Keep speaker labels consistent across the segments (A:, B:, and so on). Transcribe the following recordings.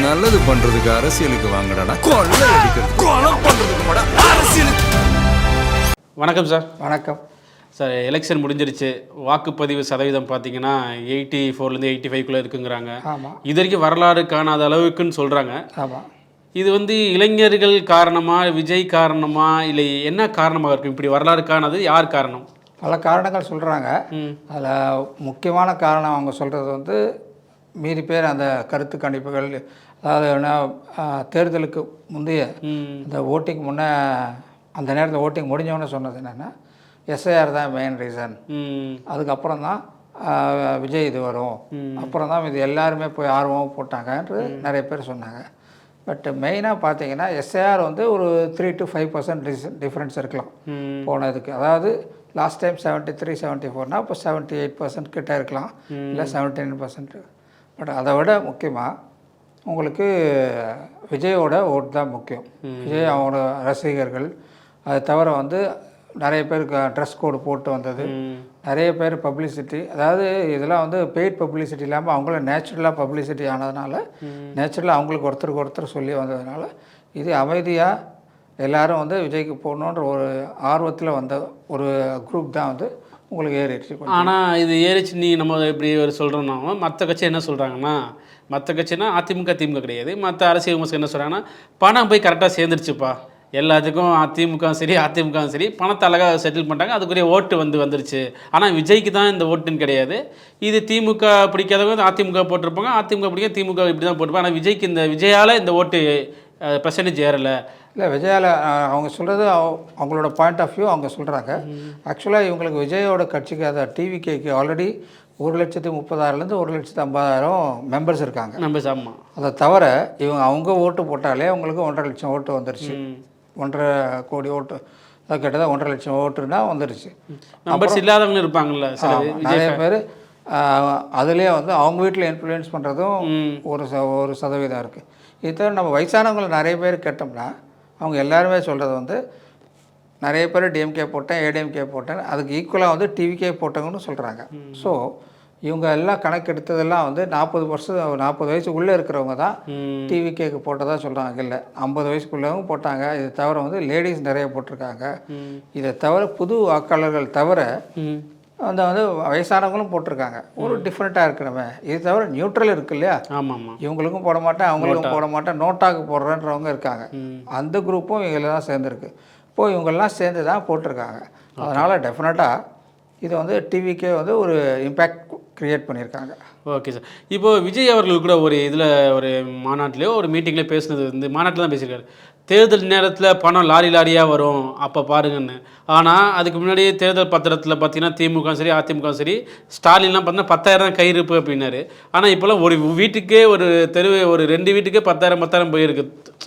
A: நல்லது பண்றதுக்கு அரசியலுக்கு வாங்கடா, கொள்ளை அடிக்கிறது கொலை பண்றதுக்கு அரசியலுக்கு.
B: வணக்கம் சார்.
C: வணக்கம்
B: சார். எலெக்ஷன் முடிஞ்சிருச்சு. வாக்குப்பதிவு சதவீதம் பார்த்தீங்கன்னா 84லேருந்து 85க்குள்ளே இருக்குங்கிறாங்க.
C: ஆமாம்.
B: இது வரைக்கும் வரலாறு காணாத அளவுக்குன்னு சொல்கிறாங்க.
C: ஆமாம்.
B: இது இளைஞர்கள் காரணமா, விஜய் காரணமா, இல்லை என்ன காரணமாக இருக்கும் இப்படி வரலாறு காணாது? யார் காரணம்?
C: பல காரணங்கள் சொல்கிறாங்க. அதில் முக்கியமான காரணம் அவங்க சொல்கிறது மீறி பேர் அந்த கருத்து கணிப்புகள், அதாவது என்ன தேர்தலுக்கு முந்தைய இந்த ஓட்டிங் முன்னே அந்த நேரத்தில் ஓட்டிங் முடிஞ்சவொன்னே சொன்னது என்னென்னா எஸ்ஐஆர் தான் மெயின் ரீசன். அதுக்கப்புறம் தான் விஜய் இது வரும், அப்புறம் தான் இது எல்லாருமே போய் ஆர்வமாக போட்டாங்கன்று நிறைய பேர் சொன்னாங்க. பட் மெயினாக பார்த்தீங்கன்னா எஸ்ஐஆர் ஒரு 3 to 5% டிஃப்ரென்ஸ் இருக்கலாம் போனதுக்கு. அதாவது லாஸ்ட் டைம் 73-74னா இப்போ 78% கிட்ட இருக்கலாம், இல்லை 79%. பட் அதை விட முக்கியமாக உங்களுக்கு விஜயோட ஓட்டு தான் முக்கியம். விஜய் அவங்களோட ரசிகர்கள், அதை தவிர நிறைய பேருக்கு ட்ரெஸ் கோடு போட்டு வந்தது, நிறைய பேர் பப்ளிசிட்டி, அதாவது இதெல்லாம் பெய்ட் பப்ளிசிட்டி இல்லாமல் அவங்கள நேச்சுரலாக பப்ளிசிட்டி ஆனதுனால, நேச்சுரலாக அவங்களுக்கு ஒருத்தருக்கு ஒருத்தர் சொல்லி வந்ததுனால இது அமைதியாக எல்லோரும் விஜய்க்கு போகணுன்ற ஒரு ஆர்வத்தில் வந்த ஒரு குரூப் தான் உங்களுக்கு ஏறிடுச்சு.
B: ஆனால் இது ஏறிச்சு நம்ம இப்படி சொல்கிறோன்னா, மற்ற கட்சி என்ன சொல்கிறாங்கன்னா, மற்ற கட்சினா அதிமுக திமுக கிடையாது, மற்ற அரசியல் விமர்சனம் என்ன சொல்கிறாங்கன்னா, பணம் போய் கரெக்டாக சேர்ந்துருச்சுப்பா எல்லாத்துக்கும், அதிமுகவும் சரி அதிமுகவும் சரி பணத்தை அழகாக செட்டில் பண்ணிட்டாங்க, அதுக்குரிய ஓட்டு வந்துருச்சு. ஆனால் விஜய்க்கு தான் இந்த ஓட்டுன்னு கிடையாது. இது திமுக பிடிக்காதவங்க அதிமுக போட்டிருப்பாங்க, அதிமுக பிடிக்க திமுக இப்படி தான் போட்டிருப்பாங்க. ஆனால் விஜய்க்கு விஜயால் இந்த ஓட்டு பெர்சன்டேஜ் ஏறலை. இல்லை,
C: விஜயால் அவங்க சொல்கிறது அவங்களோட பாயிண்ட் ஆஃப் வியூ அவங்க சொல்கிறாங்க. ஆக்சுவலாக இவங்களுக்கு விஜயோட கட்சிக்கு அதை டிவிகேக்கு ஆல்ரெடி 1,30,000 1,50,000 மெம்பர்ஸ் இருக்காங்க.
B: மெம்பர்ஸ். ஆமாம்.
C: அதை தவிர அவங்க ஓட்டு போட்டாலே அவங்களுக்கு 1.5 லட்சம் ஓட்டு வந்துருச்சு. 1.5 கோடி ஓட்டு, அது கிட்டத்தட்ட 1.5 லட்சம் ஓட்டுனா வந்துருச்சு.
B: மெம்பர்ஸ் இல்லாதவங்களும் இருப்பாங்கள்ல
C: நிறைய பேர். அதுலேயே அவங்க வீட்டில் இன்ஃப்ளூயன்ஸ் பண்ணுறதும் ஒரு சதவீதம் இருக்குது. இது தவிர நம்ம வயசானவங்களை நிறைய பேர் கேட்டோம்னா அவங்க எல்லாருமே சொல்கிறது நிறைய பேர் டிஎம்கே போட்டேன், ஏடிஎம்கே போட்டேன், அதுக்கு ஈக்குவலாக டிவிகே போட்டவங்கன்னு சொல்கிறாங்க. ஸோ இவங்க எல்லாம் கணக்கெடுத்ததெல்லாம் 40 வயசுக்குள்ளே இருக்கிறவங்க தான் டிவிகேக்கு போட்டதாக சொல்கிறாங்க. இல்லை, 50 வயசுக்குள்ளவங்க போட்டாங்க. இது தவிர லேடிஸ் நிறைய போட்டிருக்காங்க. இதை தவிர புது வாக்காளர்கள் தவிர வயசானவங்களும் போட்டிருக்காங்க. ஒரு டிஃப்ரெண்ட்டாக இருக்கணுமே. இது தவிர நியூட்ரல் இருக்கு இல்லையா, இவங்களுக்கும் போட மாட்டேன் அவங்களுக்கும் போட மாட்டேன், நோட்டாக்கு போடுறேன்றவங்க இருக்காங்க. அந்த குரூப்பும் இவங்கள தான் சேர்ந்துருக்கு. இப்போது இவங்கெல்லாம் சேர்ந்து தான் போட்டிருக்காங்க. அதனால் டெஃபினட்டாக இது டிவிக்கே ஒரு இம்பேக்ட் க்ரியேட் பண்ணியிருக்காங்க.
B: Okay sir. இப்போது விஜய் அவர்கள் கூட ஒரு இதில் ஒரு மாநாட்டிலையோ ஒரு மீட்டிங்லேயோ பேசுனது மாநாட்டில் தான் பேசியிருக்காரு. தேர்தல் நேரத்தில் பணம் லாரியாக வரும் அப்போ பாருங்கன்னு. ஆனால் அதுக்கு முன்னாடி தேர்தல் பத்திரத்தில் பார்த்தீங்கன்னா திமுக சரி அதிமுக சரி ஸ்டாலின்லாம் பார்த்தீங்கன்னா 10,000 கையிருப்பு அப்படின்னாரு. ஆனால் இப்போலாம் ஒரு வீட்டுக்கே ஒரு ஒரு 2 வீட்டுக்கே 10,000 போயிருக்கு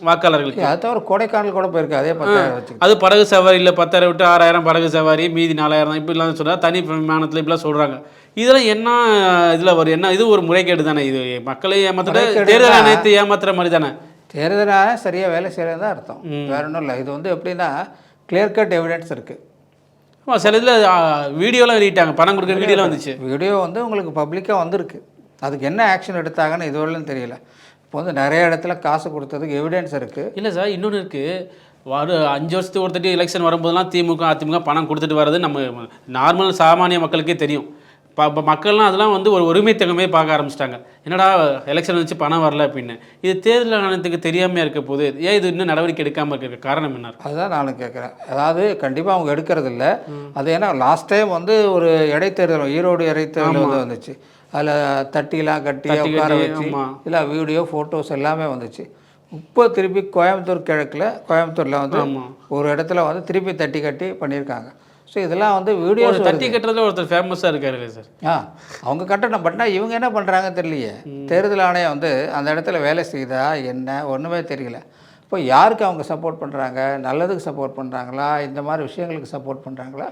B: வாக்காளர்களுக்கு.
C: அது தவிர கொடைக்கானல் கூட போயிருக்கு அதே 10,000.
B: அது படகு சவாரியில் 10,000 விட்டு 6,000 படகு சவாரி, மீதி 4,000 தான் இப்படிலாம் சொல்கிறாங்க. தனி விமானத்தில் இப்படிலாம் சொல்கிறாங்க. இதெல்லாம் என்ன இதில் என்ன இது ஒரு முறைகேடு தானே? இது மக்களை ஏமாற்ற, தேர்தல் ஆணையத்தை ஏமாத்துற மாதிரி தானே?
C: தேர்தல் ஆணையம் சரியாக வேலை செய்கிறது தான் அர்த்தம், வேற ஒன்றும் இல்லை. இது எப்படின்னா கிளியர் கட் எவிடன்ஸ் இருக்குது.
B: ஆமாம், சில இதில் வீடியோலாம் வெளியிட்டாங்க, பணம் கொடுக்குற வீடியோலாம் வந்துச்சு.
C: வீடியோ உங்களுக்கு பப்ளிக்காக வந்திருக்கு. அதுக்கு என்ன ஆக்ஷன் எடுத்தாங்கன்னு இதுவரையிலும் தெரியல. இப்போ நிறைய இடத்துல காசு கொடுத்ததுக்கு எவிடன்ஸ் இருக்குது.
B: இல்லை சார், இன்னொன்று இருக்குது. 5 வருஷத்துக்கு ஒருத்தட்டி எலெக்ஷன் வரும்போதெல்லாம் திமுக அதிமுக பணம் கொடுத்துட்டு வர்றது நம்ம நார்மல் சாமானிய மக்களுக்கே தெரியும். இப்போ மக்கள்லாம் அதெல்லாம் ஒரு உரிமைத்தகமே பார்க்க ஆரம்பிச்சிட்டாங்க. என்னடா எலெக்ஷன் வச்சு பணம் வரல அப்படின்னு. இது தேர்தல் ஆணையத்துக்கு தெரியாமல் இருக்க போது ஏன் இது இன்னும் நடவடிக்கை எடுக்காமல் இருக்கிற காரணம் என்ன?
C: அதுதான் நானும் கேட்குறேன். அதாவது கண்டிப்பாக அவங்க எடுக்கிறது இல்லை. அது ஏன்னா லாஸ்ட் டைம் ஒரு இடைத்தேர்தல், ஈரோடு இடைத்தேர்தல் வந்துச்சு. அதில் தட்டிலாம் கட்டி உட்கார வச்சு இல்லை வீடியோ ஃபோட்டோஸ் எல்லாமே வந்துச்சு. இப்போ திருப்பி கோயம்புத்தூர் கோயம்புத்தூரில் ஒரு இடத்துல திருப்பி தட்டி கட்டி பண்ணியிருக்காங்க. ஸோ இதெல்லாம் வீடியோஸ்
B: தட்டி கட்டுறதுல ஒருத்தர் ஃபேமஸாக இருக்காரு சார்.
C: அவங்க கட்டணும். பட்னா இவங்க என்ன பண்ணுறாங்க தெரியலையே. தேர்தல் ஆணையம் அந்த இடத்துல வேலை செய்தா என்ன ஒன்றுமே தெரியல. இப்போ யாருக்கு அவங்க சப்போர்ட் பண்ணுறாங்க? நல்லதுக்கு சப்போர்ட் பண்ணுறாங்களா, இந்த மாதிரி விஷயங்களுக்கு சப்போர்ட் பண்ணுறாங்களா,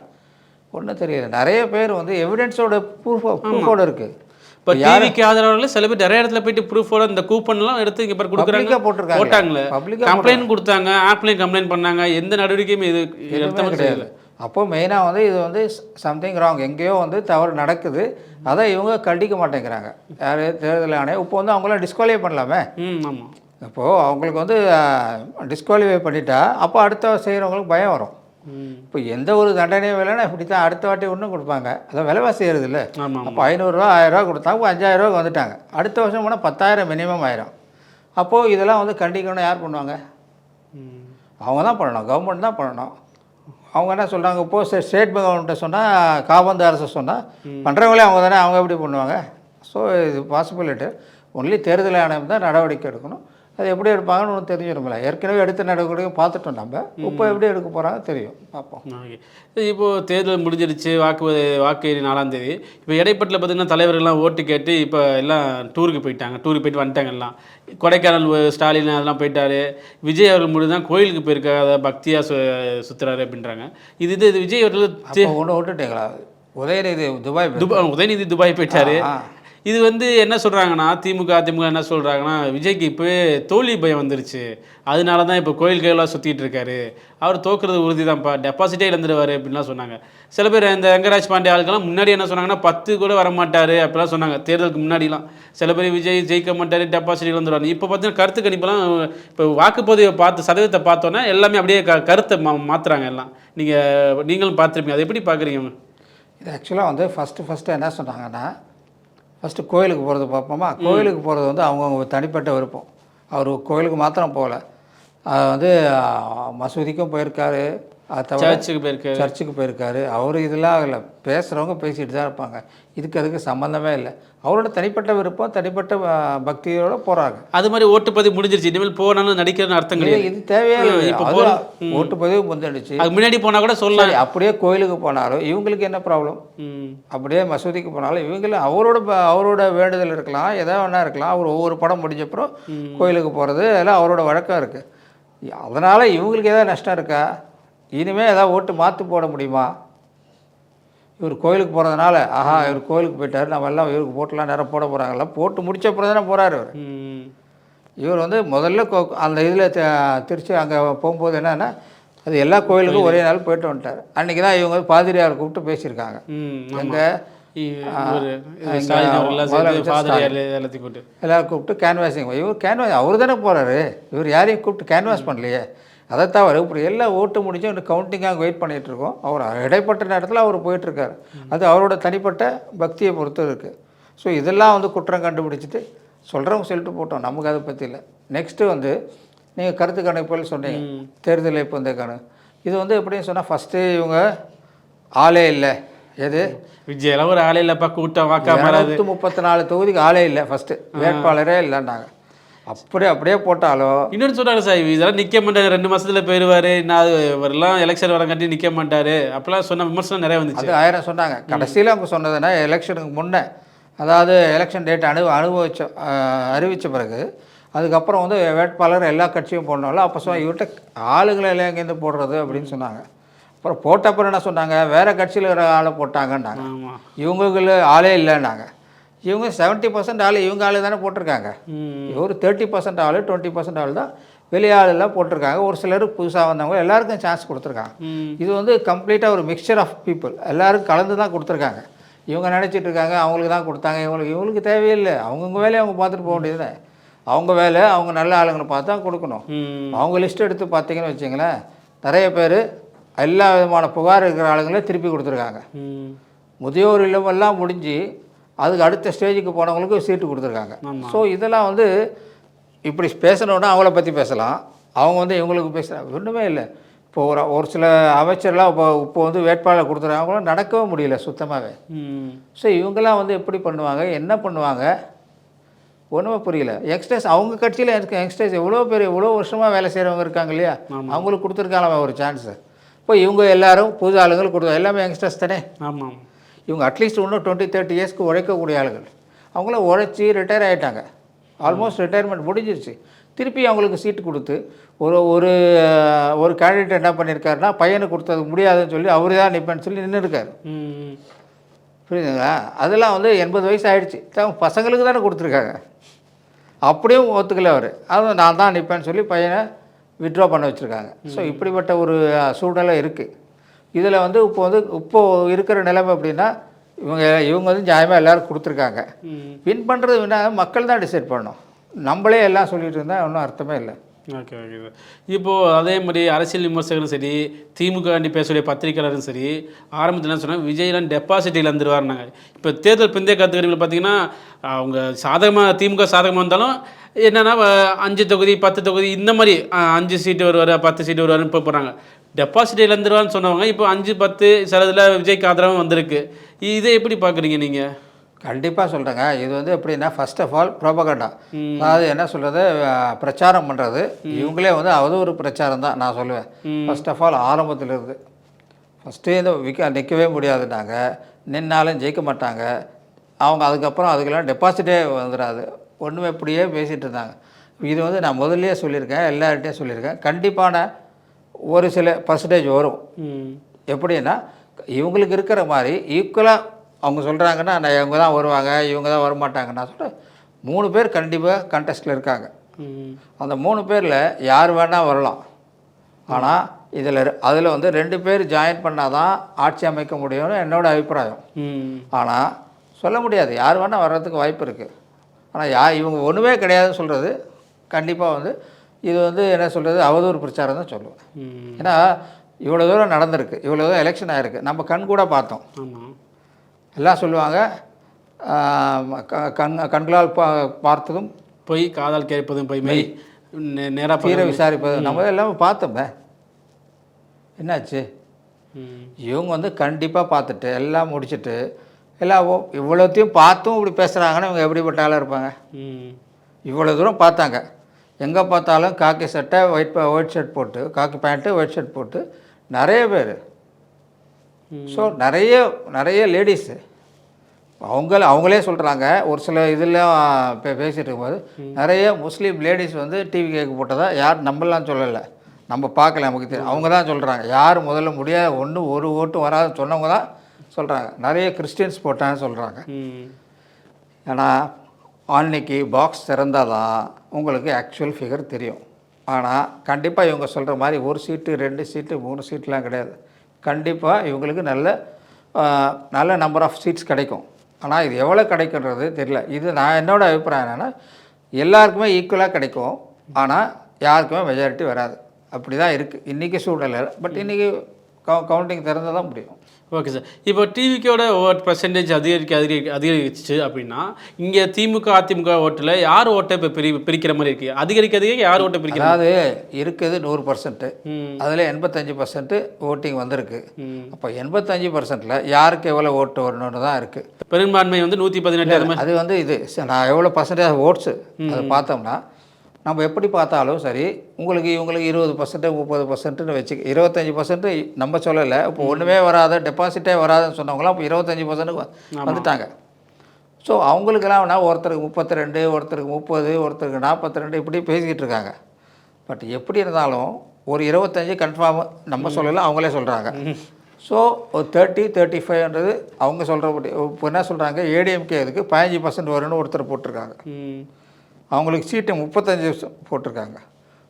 C: ஒன்றும் தெரியல. நிறைய பேர் எவிடன்ஸோட ப்ரூஃபோடு இருக்குது.
B: இப்போ டிவிக்கு ஆதரவாளர்கள் சில பேர் நிறைய இடத்துல போயிட்டு ப்ரூஃபோட இந்த கூப்பன்லாம் எடுத்து இங்கே பேர் கொடுக்குறாங்க, போட்டாங்களே, கம்ப்ளைண்ட் கொடுத்தாங்க, ஆப்லைன் கம்ப்ளைண்ட் பண்ணாங்க. எந்த நடவடிக்கையும் இது எடுத்தவங்க கிடையாது.
C: அப்போது மெயினாக வந்து இது வந்து சம்திங் ராங், எங்கேயோ வந்து தவறு நடக்குது, அதை இவங்க கண்டிக்க மாட்டேங்கிறாங்க. யார் தேர்தல் ஆணையம் இப்போ வந்து அவங்களாம் டிஸ்குவாலிஃபை பண்ணலாமே.
B: ஆமாம்.
C: இப்போது அவங்களுக்கு வந்து டிஸ்குவாலிஃபை பண்ணிட்டா அப்போ அடுத்த செய்கிறவங்களுக்கு பயம் வரும். இப்போ எந்த ஒரு தண்டனையும் இல்லைன்னா இப்படி தான் அடுத்த வாட்டி ஒன்றும் கொடுப்பாங்க. அதான் விலைவாசி ஏறுது இல்லை. அப்போ 500 1000 கொடுத்தாங்க, இப்போ 5000 வந்துட்டாங்க. அடுத்த வருஷம் போனால் 10,000 மினிமம் ஆயிரும். அப்போது இதெல்லாம் வந்து கண்டிக்கணும் யார் பண்ணுவாங்க? அவங்க தான் பண்ணணும், கவர்மெண்ட் தான் பண்ணணும். அவங்க என்ன சொல்கிறாங்க, இப்போது ஸ்டேட் கவர்மெண்ட்டை சொன்னால் காபந்து அரசு சொன்னால் பண்ணுறவங்களே அவங்க தானே, அவங்க எப்படி பண்ணுவாங்க? ஸோ இது பாசிபிலிட்டி ஒன்லி தேர்தல் ஆணையம் தான் நடவடிக்கை எடுக்கணும். அது எப்படி எடுப்பாங்கன்னு ஒன்று தெரிஞ்சிடும்ல. ஏற்கனவே எடுத்த நடவடிக்கையும் பார்த்துட்டோம் நம்ம, இப்போ எப்படி எடுக்க போகிறாங்க தெரியும், பார்ப்போம்.
B: ஓகே, இப்போது தேர்தல் முடிஞ்சிருச்சு, வாக்கு 4ஆம் தேதி. இப்போ இடைப்பட்டில் பார்த்திங்கன்னா தலைவர்கள்லாம் ஓட்டு கேட்டு இப்போ எல்லாம் டூருக்கு போயிட்டு வந்துட்டாங்க எல்லாம். கொடைக்கானல் ஸ்டாலின் அதெல்லாம் போயிட்டாரு. விஜய் அவர்கள் முடிவு தான் கோயிலுக்கு போயிருக்காரு, அதை பக்தியாக சுற்றுறாரு அப்படின்றாங்க. இது விஜய் அவர்கள்
C: ஒன்று விட்டுட்டீங்களா?
B: உதயநிதி துபாய் போயிட்டாரு. இது வந்து என்ன சொல்கிறாங்கன்னா அதிமுக என்ன சொல்கிறாங்கன்னா, விஜய்க்கு இப்போவே தோல்வி பயம் வந்துருச்சு, அதனால தான் இப்போ கோயில்களாக சுற்றிட்டு இருக்காரு, அவர் தோக்குறது உறுதி தான்ப்பா, டெபாசிட்டே இழந்துடுவார் அப்படின்லாம் சொன்னாங்க. சில பேர் இந்த ரங்கராஜ் பாண்டே ஆளுக்கெல்லாம் முன்னாடி என்ன சொன்னாங்கன்னா 10 கூட வரமாட்டார் அப்படிலாம் சொன்னாங்க தேர்தலுக்கு முன்னாடிலாம். சில பேர் விஜய் ஜெயிக்க மாட்டார், டெபாசிட் இழந்துடுவார். இப்போ பார்த்தீங்கன்னா கருத்து கணிப்பெல்லாம் இப்போ வாக்குப்பதிவை சதவீதத்தை பார்த்தோன்னா எல்லாமே அப்படியே கருத்தை மாற்றுறாங்க எல்லாம். நீங்களும் பார்த்துருப்பீங்க, அதை எப்படி பார்க்குறீங்க?
C: இது ஆக்சுவலாக வந்து ஃபஸ்ட்டு என்ன சொன்னாங்கன்னா, ஃபஸ்ட்டு கோயிலுக்கு போகிறது பார்ப்போமா. கோயிலுக்கு போகிறது வந்து அவங்கவுங்க தனிப்பட்ட விருப்பம். அவர் கோயிலுக்கு மாத்திரம் போகல, வந்து மசூதிக்கும் போயிருக்காரு, அது தவிர சர்ச்சுக்கு போயிருக்காரு. அவர் இதெல்லாம் ஆகலை, பேசுகிறவங்க பேசிகிட்டு தான் இருப்பாங்க, அதுக்கு சம்மந்தமே இல்லை. அவரோட தனிப்பட்ட விருப்பம், தனிப்பட்ட பக்தியோட போகிறாங்க.
B: அது மாதிரி ஓட்டுப்பதிவு முடிஞ்சிருச்சு, இனிமேல் போனாலும் நடிக்கிறன்னு அர்த்தம் கிடையாது.
C: இது தேவையே இப்போ ஓட்டுப்பதிவு முந்திடுச்சு,
B: அது முன்னாடி போனால் கூட சொல்லலாம்.
C: அப்படியே கோயிலுக்கு போனாலும் இவங்களுக்கு என்ன ப்ராப்ளம்? அப்படியே மசூதிக்கு போனாலும் இவங்களும் அவரோட வேண்டுதல் இருக்கலாம், எதாவது ஒன்றா இருக்கலாம். அவர் ஒவ்வொரு படம் முடிஞ்சப்பறம் கோயிலுக்கு போகிறது எல்லாம் அவரோட வழக்கம் இருக்குது. அதனால் இவங்களுக்கு எதாவது நஷ்டம் இருக்கா? இனிமேல் ஏதாவது ஓட்டு மாற்றி போட முடியுமா? இவர் கோயிலுக்கு போகிறதுனால இவர் கோயிலுக்கு போயிட்டார், நம்ம எல்லாம் இவருக்கு போட்டெலாம் நேரம் போட போகிறாங்களா? போட்டு முடித்த அப்புறம் தானே போகிறார் இவர் வந்து முதல்ல அந்த இதில் திருச்சி அங்கே போகும்போது என்னென்னா, அது எல்லா கோயிலுக்கும் ஒரே நாள் போயிட்டு வந்துட்டார். அன்றைக்கி தான் இவங்க பாதிரியார் கூப்பிட்டு பேசியிருக்காங்க. எல்லாரும் கூப்பிட்டு கேன்வாசிங், இவர் அவர் தானே போகிறாரு, இவர் யாரையும் கூப்பிட்டு கேன்வாஸ் பண்ணலையே. அதை தவிர இப்படி எல்லாம் ஓட்டு முடிஞ்சு அந்த கவுண்டிங்காக வெயிட் பண்ணிகிட்ருக்கோம். அவர் இடைப்பட்ட நேரத்தில் அவர் போயிட்டுருக்கார், அது அவரோட தனிப்பட்ட பக்தியை பொறுத்து இருக்குது. ஸோ இதெல்லாம் வந்து குற்றம் கண்டுபிடிச்சிட்டு சொல்கிறவங்க சொல்லிட்டு போட்டோம், நமக்கு அதை பற்றி இல்லை. நெக்ஸ்ட்டு வந்து நீங்கள் கருத்து கணிப்புகள் சொன்னீங்க, தேர்தல் இப்போ இந்த இது வந்து எப்படின்னு சொன்னால், ஃபஸ்ட்டு இவங்க ஆளே இல்லை. எது
B: விஜயெல்லாம் ஒரு ஆளே இல்லைப்பா, கூட்டம் வாக்கா
C: 134 தொகுதிக்கு ஆளே இல்லை, ஃபஸ்ட்டு வேட்பாளரே இல்லைன்னாங்க. அப்படியே போட்டாலும்
B: இன்னொன்று சொல்கிறாங்க சார், இதெல்லாம் நிற்க மாட்டார், 2 மாதத்தில் போயிடுவார், நான் இவரெல்லாம் எலெக்ஷன் வரங்காட்டி நிற்க மாட்டார் அப்படிலாம் சொன்ன விமர்சனம் நிறைய வந்துச்சு.
C: அது 1000 சொன்னாங்க. கடைசியில் அவங்க சொன்னதுன்னா எலெக்ஷனுக்கு முன்னே, அதாவது எலெக்ஷன் டேட் அறிவித்த பிறகு அதுக்கப்புறம் வந்து வேட்பாளர் எல்லா கட்சியும் போடணும்ல, அப்போ இவர்கிட்ட ஆளுங்களை எல்லாம் எங்கேருந்து போடுறது அப்படின்னு சொன்னாங்க. அப்புறம் போட்டப்பறம் என்ன சொன்னாங்க, வேறு கட்சியில் இருக்கிற ஆளை போட்டாங்கன்னாங்க. இவங்களுக்கு ஆளே இல்லைன்னாங்க. இவங்க 70% ஆள் இவங்க ஆள் தானே போட்டிருக்காங்க. ஒரு 30% ஆள் 20% ஆள் தான் வெளியாளெல்லாம் போட்டிருக்காங்க. ஒரு சிலருக்கு புதுசாக வந்தவங்க எல்லாருக்கும் சான்ஸ் கொடுத்துருக்காங்க. இது வந்து கம்ப்ளீட்டாக ஒரு மிக்சர் ஆஃப் பீப்புள், எல்லோருக்கும் கலந்து தான் கொடுத்துருக்காங்க. இவங்க நினச்சிட்டு இருக்காங்க அவங்களுக்கு தான் கொடுத்தாங்க, இவங்களுக்கு தேவையில்லை. அவங்கவுங்க வேலையை அவங்க பார்த்துட்டு போக வேண்டியது. அவங்க வேலை, அவங்க நல்ல ஆளுங்களை பார்த்து தான் கொடுக்கணும். அவங்க லிஸ்ட் எடுத்து பார்த்தீங்கன்னு வச்சிங்களேன், நிறைய பேர் எல்லா விதமான புகார் இருக்கிற ஆளுங்களே திருப்பி கொடுத்துருக்காங்க. முதியோர் இல்லமெல்லாம் முடிஞ்சு அதுக்கு அடுத்த ஸ்டேஜுக்கு போனவங்களுக்கு சீட்டு கொடுத்துருக்காங்க. ஸோ இதெல்லாம் வந்து இப்படி பேசணுன்னா அவங்கள பற்றி பேசலாம், அவங்க வந்து இவங்களுக்கு பேசுகிறாங்க, ஒன்றுமே இல்லை. இப்போ ஒரு சில அமைச்சர்லாம் இப்போ வந்து வேட்பாளர் கொடுத்துருக்காங்க, அவங்களாம் நடக்கவே முடியல சுத்தமாகவே. ஸோ இவங்கெல்லாம் வந்து எப்படி பண்ணுவாங்க, என்ன பண்ணுவாங்க, ஒன்றுமே புரியல. யங்ஸ்டர்ஸ் அவங்க கட்சியில் யங்ஸ்டர்ஸ் எவ்வளோ வருஷமாக வேலை செய்கிறவங்க இருக்காங்க இல்லையா, அவங்களுக்கு கொடுத்துருக்காங்க ஒரு சான்ஸு. இப்போ இவங்க எல்லோரும் புது ஆளுங்கள் கொடுத்தா எல்லாமே யங்ஸ்டர்ஸ் தானே.
B: ஆமாம்,
C: இவங்க அட்லீஸ்ட் இன்னும் 20-30 இயர்ஸ்க்கு உழைக்கக்கூடிய ஆளுகள். அவங்களும் உழைச்சி ரிட்டையர் ஆகிட்டாங்க, ஆல்மோஸ்ட் ரிட்டையர்மெண்ட் முடிஞ்சிருச்சு. திருப்பி அவங்களுக்கு சீட்டு கொடுத்து ஒரு ஒரு கேண்டிடேட் என்ன பண்ணியிருக்காருன்னா, பையனுக்கு கொடுத்தது முடியாதுன்னு சொல்லி அவரு தான் நிற்பேன்னு சொல்லி நின்று இருக்காரு. புரியுதுங்களா? அதெல்லாம் வந்து 80 வயசு ஆகிடுச்சு, பசங்களுக்கு தானே கொடுத்துருக்காங்க. அப்படியும் ஒத்துக்கல அவர், அதுவும் நான் தான் நிற்பேன்னு சொல்லி பையனை வித்ட்ரா பண்ண வச்சுருக்காங்க. ஸோ இப்படிப்பட்ட ஒரு சூழ்நிலை இருக்குது. இதில் வந்து இப்போது இருக்கிற நிலைமை அப்படின்னா இவங்க வந்து நியாயமாக எல்லோரும் கொடுத்துருக்காங்க. வின் பண்ணுறது வேணா மக்கள் தான் டிசைட் பண்ணணும். நம்மளே எல்லாம் சொல்லிட்டு இருந்தால் ஒன்றும் அர்த்தமே இல்லை.
B: Okay okay sir. இப்போது அதே மாதிரி அரசியல் விமர்சகரும் சரி, திமுக பேசக்கூடிய பத்திரிகையாளரும் சரி, ஆரம்பத்தில் என்ன சொன்னால் விஜய்லாம் டெபாசிட் இழந்துருவாருனாங்க. இப்போ தேர்தல் பிந்தைய கருத்துக்கணிப்பில் பார்த்தீங்கன்னா அவங்க சாதகமாக திமுக சாதகமாக இருந்தாலும் என்னென்னா 5 தொகுதி 10 தொகுதி இந்த மாதிரி 5 சீட்டு வருவார் 10 சீட்டு வருவாருன்னு இப்போ போகிறாங்க. டெபாசிட் இழந்துருவான்னு சொன்னவங்க இப்போ 5 10 சில இதில் விஜய்க்கு ஆதரவாக வந்திருக்கு. இதை எப்படி பார்க்குறீங்க நீங்கள்?
C: கண்டிப்பாக சொல்கிறேங்க. இது வந்து எப்படின்னா ஃபர்ஸ்ட் ஆஃப் ஆல் ப்ரோபகண்டா, அதாவது என்ன சொல்கிறது, பிரச்சாரம் பண்ணுறது. இவங்களே வந்து அவதூறு பிரச்சாரம் தான் நான் சொல்லுவேன். ஃபர்ஸ்ட் ஆஃப் ஆல் ஆரம்பத்திலிருந்து ஃபஸ்ட்டே இந்த நிற்கவே முடியாதுட்டாங்க, நின்னாலும் ஜெயிக்க மாட்டாங்க அவங்க. அதுக்கப்புறம் அதுக்கெல்லாம் டெபாசிட்டே வந்துடாது, ஒன்றுமே இப்படியே பேசிகிட்டு இருந்தாங்க. இது வந்து நான் முதல்லையே சொல்லியிருக்கேன், எல்லார்கிட்டையும் சொல்லியிருக்கேன். கண்டிப்பான ஒரு சில பர்சன்டேஜ் வரும். எப்படின்னா இவங்களுக்கு இருக்கிற மாதிரி ஈக்குவலாக அவங்க சொல்கிறாங்கன்னா இவங்க தான் வருவாங்க இவங்க தான் வரமாட்டாங்க. நான் சொல்கிறேன் 3 பேர் கண்டிப்பாக கண்டெஸ்ட்டில் இருக்காங்க. அந்த 3 பேரில் யார் வேணால் வரலாம். ஆனால் அதில் வந்து 2 பேர் ஜாயின் பண்ணால் தான் ஆட்சி அமைக்க முடியும்னு என்னோடய அபிப்பிராயம். ஆனால் சொல்ல முடியாது, யார் வேணால் வர்றதுக்கு வாய்ப்பு இருக்குது. ஆனால் இவங்க ஒன்றுமே கிடையாதுன்னு சொல்கிறது கண்டிப்பாக வந்து இது வந்து என்ன சொல்கிறது, அவதூறு பிரச்சாரம் தான் சொல்லுவேன். ஏன்னா இவ்வளோ தூரம் நடந்திருக்கு, இவ்வளோ தூரம் எலெக்ஷன் ஆகிருக்கு, நம்ம கண் கூட பார்த்தோம். எல்லாம் சொல்லுவாங்க கண்களால் பார்த்ததும்
B: பொய், காதால் கேட்பதும் பொய், மெய் நேராக
C: தீர விசாரிப்பது. நம்ம எல்லாமே பார்த்தோமே, என்னாச்சு? இவங்க வந்து கண்டிப்பாக பார்த்துட்டு எல்லாம் முடிச்சுட்டு எல்லாம் இவ்வளோத்தையும் பார்த்தும் இப்படி பேசுகிறாங்கன்னா இவங்க எப்படிப்பட்ட ஆளாக இருப்பாங்க? இவ்வளோ தூரம் பார்த்தாங்க, எங்கே பார்த்தாலும் காக்கி சட்டை ஒயிட் ஷர்ட் போட்டு, காக்கி பேண்ட்டு ஒயிட் ஷர்ட் போட்டு நிறைய பேர். ஸோ நிறைய லேடிஸு அவங்களே சொல்கிறாங்க. ஒரு சில இதில் பேசிகிட்டு இருக்கும்போது நிறைய முஸ்லீம் லேடிஸ் வந்து டிவி கேட்க போட்டதா யார் நம்மளாம் சொல்லலை, நம்ம பார்க்கல, நமக்கு தெரியும். அவங்க தான் சொல்கிறாங்க. யார் முதல்ல முடியாது ஒரு ஓட்டு வராதுன்னு சொன்னவங்க தான் சொல்கிறாங்க. நிறைய கிறிஸ்டியன்ஸ் போட்டான்னு சொல்கிறாங்க. ஏன்னா அன்னைக்கு பாக்ஸ் திறந்தால் தான் உங்களுக்கு ஆக்சுவல் ஃபிகர் தெரியும். ஆனால் கண்டிப்பாக இவங்க சொல்கிற மாதிரி 1 சீட்டு 2 சீட்டு 3 சீட்லாம் கிடையாது. கண்டிப்பாக இவங்களுக்கு நல்ல நம்பர் ஆஃப் சீட்ஸ் கிடைக்கும். ஆனால் இது எவ்வளோ கிடைக்குன்றது தெரியல. இது நான் என்னோடய அபிப்பிராயம் என்னென்னா எல்லாருக்குமே ஈக்குவலாக கிடைக்கும், ஆனால் யாருக்குமே மெஜாரிட்டி வராது. அப்படி தான் இருக்குது இன்றைக்கி சூழ்நிலை. பட் இன்றைக்கி கவுண்டிங் திறந்தால் தான் முடியும்.
B: Okay sir. இப்போ டிவிக்கோட ஓட் பர்சன்டேஜ் அதிகரிச்சு அப்படின்னா இங்கே திமுக அதிமுக ஓட்டில் யார் ஓட்டை இப்போ பிரிக்கிற மாதிரி இருக்குது? அதிகரிக்கிறதுக்கே யார் ஓட்டை பிரிக்கிற?
C: அதாவது இருக்குது 100%, அதில் 85% ஓட்டிங் வந்திருக்கு. அப்போ 85%ல் யாருக்கு எவ்வளோ ஓட்டு வரணுன்னு தான் இருக்குது.
B: பெரும்பான்மை வந்து 118. அது
C: வந்து இது நான் எவ்வளோ பர்சன்டேஜ் ஓட்ஸு அதை பார்த்தோம்னா நம்ம எப்படி பார்த்தாலும் சரி, இவங்களுக்கு 20% 30%ன்னு வச்சு 25% நம்ம சொல்லலை. இப்போ ஒன்றுமே வராத டெபாசிட்டே வராதுன்னு சொன்னவங்களாம் இப்போ 25% வந்துட்டாங்க. ஸோ அவங்களுக்கெல்லாம் ஒருத்தருக்கு 32, ஒருத்தருக்கு 30, ஒருத்தருக்கு 42 இப்படி பேசிக்கிட்டு இருக்காங்க. பட் எப்படி இருந்தாலும் ஒரு 25 கன்ஃபார்ம் நம்ம சொல்லலை, அவங்களே சொல்கிறாங்க. ஸோ ஒரு 30-35ன்றது அவங்க சொல்கிறபடி. இப்போ என்ன சொல்கிறாங்க, ஏடிஎம்கே இதுக்கு 15% வரும்னு ஒருத்தர் போட்டிருக்காங்க. அவங்களுக்கு சீட்டு 35 போட்டிருக்காங்க.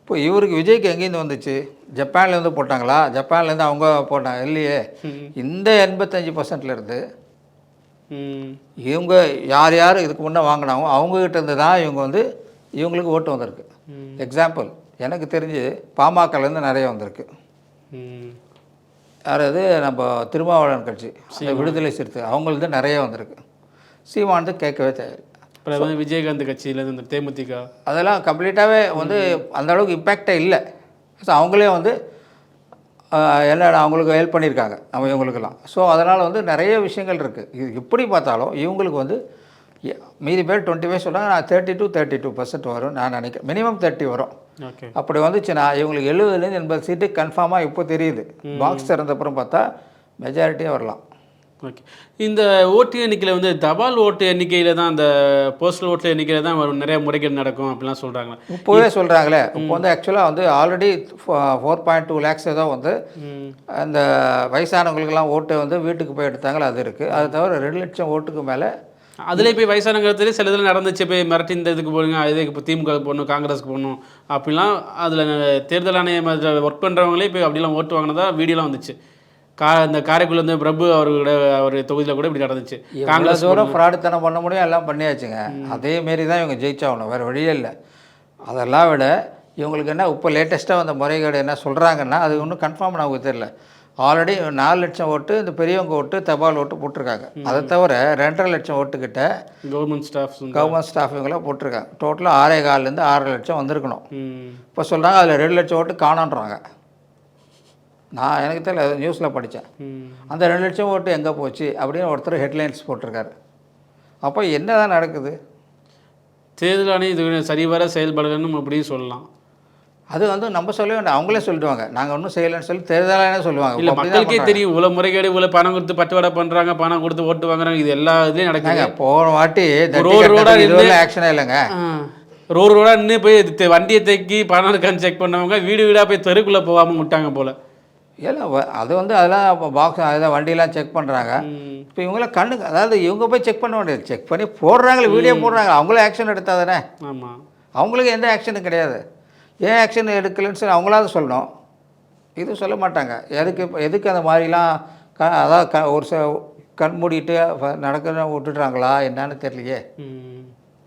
C: இப்போ இவருக்கு விஜய்க்கு எங்கேருந்து வந்துச்சு? ஜப்பான்லேருந்து போட்டாங்களா? ஜப்பான்லேருந்து அவங்க போட்டாங்க இல்லையே. இந்த 85%லேருந்து இவங்க யார் இதுக்கு முன்னே வாங்கினாங்க அவங்ககிட்ட இருந்து தான் இவங்களுக்கு ஓட்டு வந்திருக்கு. எக்ஸாம்பிள் எனக்கு தெரிஞ்சு பாமகலேருந்து நிறைய வந்திருக்கு. யாராவது நம்ம திருமாவளவன் கட்சி விடுதலை சிறுத்தை அவங்களுக்கு நிறைய வந்திருக்கு. சீமானது கேட்கவே தேவை.
B: விஜயகாந்த் கட்சியில் இந்த தேமுதிக
C: அதெல்லாம் கம்ப்ளீட்டாகவே அந்த அளவுக்கு இம்பேக்டே இல்லை. ஸோ அவங்களே என்ன அவங்களுக்கு ஹெல்ப் பண்ணியிருக்காங்க நம்ம இவங்களுக்கெல்லாம். ஸோ அதனால் நிறைய விஷயங்கள் இருக்குது. இது எப்படி பார்த்தாலும் இவங்களுக்கு மீதி பேர் 25 சொல்கிறாங்க. நான் 32% வரும் நான் நினைக்கிறேன். மினிமம் 30 வரும். அப்படி வந்துச்சுன்னா இவங்களுக்கு 70லேருந்து 80 சீட்டு கன்ஃபார்மாக இப்போ தெரியுது. பாக்ஸ் திறந்தப்புறம் பார்த்தா மெஜாரிட்டியாக வரலாம்.
B: ஓகே. இந்த ஓட்டு எண்ணிக்கையில் தபால் ஓட்டு எண்ணிக்கையில் தான் அந்த போஸ்டல் ஓட்டு எண்ணிக்கையில் தான் நிறைய முறைகேடு நடக்கும் அப்படிலாம் சொல்கிறாங்க.
C: இப்போவே சொல்கிறாங்களே. இப்போ ஆக்சுவலாக ஆல்ரெடி 4.2 lakhs ஏதோ அந்த வயசானவங்களுக்கெல்லாம் ஓட்டு வீட்டுக்கு போய் எடுத்தாங்களே அது இருக்குது. அது தவிர 2 லட்சம் ஓட்டுக்கு மேலே
B: அதிலே போய் வயசானங்கிறதுலேயே சில இதில் நடந்துச்சு. போய் மிரட்டி இந்த இதுக்கு போடுங்க, இதுக்கு இப்போ திமுக போடணும், காங்கிரஸுக்கு போடணும் அப்படிலாம் அதில் தேர்தல் ஆணையம் ஒர்க் பண்ணுறவங்களே போய் அப்படிலாம் ஓட்டு வாங்கினதா வீடியோலாம் வந்துச்சு. இந்த காரைக்குடியில் வந்து பிரபு அவர்களோட அவர் தொகுதியில் கூட இப்படி நடந்துச்சு.
C: காங்கிரஸ் தூரம் ஃப்ராடுத்தனம் பண்ண முடியும், எல்லாம் பண்ணியாச்சுங்க. அதே மாரி தான் இவங்க ஜெயிச்சாகணும், வேறு வழியே இல்லை. அதெல்லாம் விட இவங்களுக்கு என்ன இப்போ லேட்டஸ்ட்டாக வந்த முறைகேடு என்ன சொல்கிறாங்கன்னா, அது ஒன்றும் கன்ஃபார்ம் நமக்கு தெரியல. ஆல்ரெடி 4 லட்சம் ஓட்டு இந்த பெரியவங்க ஓட்டு தபால் ஓட்டு போட்டிருக்காங்க. அதை தவிர 2.5 லட்சம் ஓட்டுக்கிட்ட கவர்மெண்ட் ஸ்டாஃப் இவங்களாம் போட்டிருக்காங்க. டோட்டலாக 6,4லேருந்து 6 லட்சம் வந்திருக்கணும். இப்போ சொல்கிறாங்க அதில் 2 லட்சம் ஓட்டு காணான்றாங்க. நான் எனக்கு தெரியல, நியூஸில் படித்தேன். அந்த 2 லட்சம் ஓட்டு எங்கே போச்சு அப்படின்னு ஒருத்தர் ஹெட்லைன்ஸ் போட்டிருக்காரு. அப்போ என்ன தான் நடக்குது?
B: தேர்தல் ஆணையம் இது சரிவர செயல்படலன்னு அப்படின்னு சொல்லலாம்.
C: அது வந்து நம்ம சொல்ல வேண்டாம், அவங்களே சொல்லிடுவாங்க நாங்கள் ஒன்றும் செய்யலைன்னு சொல்லி தேர்தலானே சொல்லுவாங்க.
B: இல்லை, மக்களுக்கே தெரியும் இவ்வளோ முறைகேடு, இவ்வளோ பணம் கொடுத்து பட்டுவாடை பண்ணுறாங்க, பணம் கொடுத்து ஓட்டு வாங்குறாங்க, இது எல்லா இதுலேயும் நடக்குங்க.
C: போன வாட்டி ஆக்ஷனே இல்லைங்க.
B: ரோடா நின்று போய் வண்டியை தைக்கி பணம் இருக்கான்னு செக் பண்ணவங்க வீடு வீடாக போய் தெருக்குள்ளே போகாமல் விட்டாங்க போல்.
C: இல்லை அது வந்து அதெல்லாம் இப்போ பாக்ஸ் அதான் வண்டியெலாம் செக் பண்ணுறாங்க. இப்போ இவங்களாம் கண்ணுக்கு, அதாவது இவங்க போய் செக் பண்ண வேண்டியது, செக் பண்ணி போடுறாங்களே, வீடியோ போடுறாங்க, அவங்களும் ஆக்ஷன் எடுத்தால் தானே.
B: ஆமாம், அவங்களுக்கு
C: எந்த ஆக்ஷனும் கிடையாது. ஏன் ஆக்ஷன் எடுக்கலன்னு சொல்லி அவங்களாவது சொல்லணும், இது சொல்ல மாட்டாங்க. எதுக்கு அந்த மாதிரிலாம் அதாவது ஒரு கண் மூடிட்டு நடக்க விட்டுடுறாங்களா என்னன்னு தெரியலையே.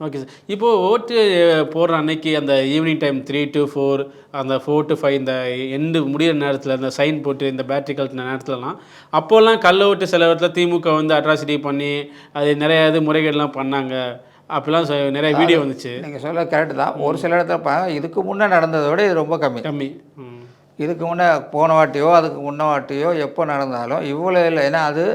B: Okay sir. இப்போது ஓட்டு போடுற அன்னைக்கு அந்த ஈவினிங் டைம் 3 to 4, அந்த 4 to 5 இந்த எண்டு முடிகிற நேரத்தில் இந்த சைன் போட்டு இந்த பேட்டரி கழட்டின நேரத்துலலாம் அப்போல்லாம் கள்ள ஓட்டு சில இடத்துல திமுக வந்து அட்ராசிட்டி பண்ணி அது நிறையா இது முறைகேடுலாம் பண்ணாங்க அப்படிலாம் நிறைய வீடியோ வந்துச்சு.
C: நீங்கள் சொல்ல கரெக்டு தான். ஒரு சில இடத்துல இதுக்கு முன்னே நடந்ததை விட இது ரொம்ப கம்மி. இதுக்கு முன்னே போன வாட்டியோ அதுக்கு முன்ன வாட்டியோ எப்போ நடந்தாலும் இவ்வளோ இல்லை. ஏன்னா அது